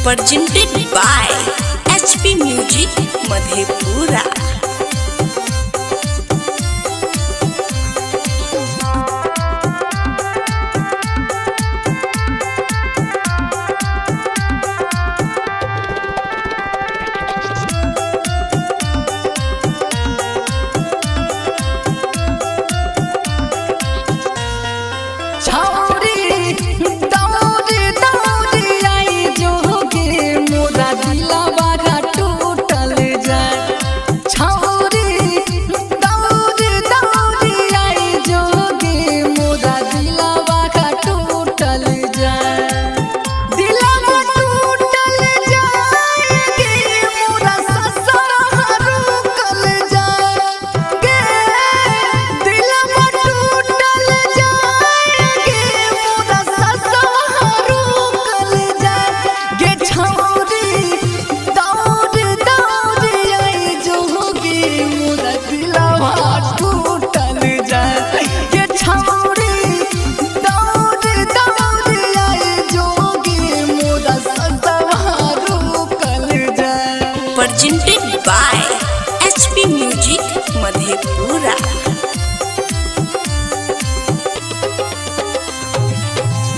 presented by HP Music Madhepura। Presented by HP Music Madhepura।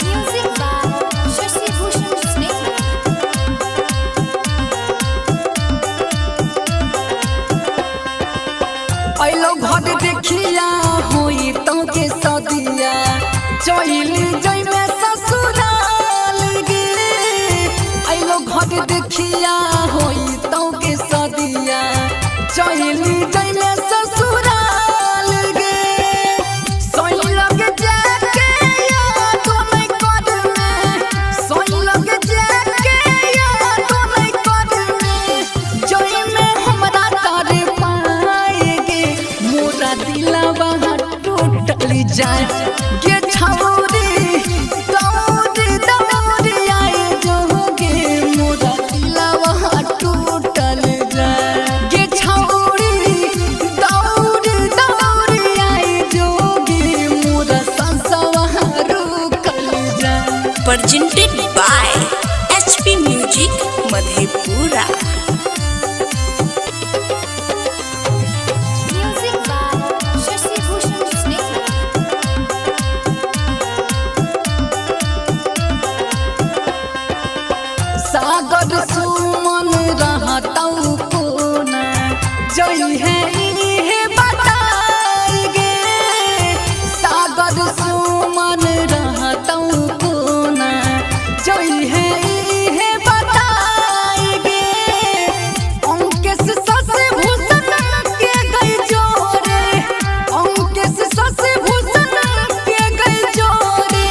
Music by Shashi Bhushan Snake। अइलो घर देखिया होई तो के सदिया चली जइमे ससुराल गे। अइलो घर देखिया होई तो के सदिया चली जइमे ससुराल गे। सोई लगे जाके याद नहीं कर में, सोई लगे जाके याद नहीं कर में, जइमे हमरा तारे पाएगे मोरा दिलवा टूटली जाए गे छौरी। दौड़ी दौड़ी आए जोगे मोरा दिलवा टूटल जाए गे छौरी। दौड़ी दौड़ी आए जोगे मोरा संसवा रुकल जाए। Presented by HP Music Madhepura। Music by Shashi Bhushan Snake। सागर सुमन रहतौ कोना जई है इहे बताई गे। सागर सुमन रहतौ कोना जई है इहे बताई गे। अंकेश शशि भूषण के गई जोरे, अंकेश शशि भूषण के गई जोरे।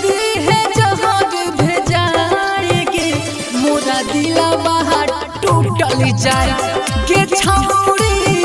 दिहे जहाज भेजाएगे मोरा दिलवा टूटल जाए गे छौरी।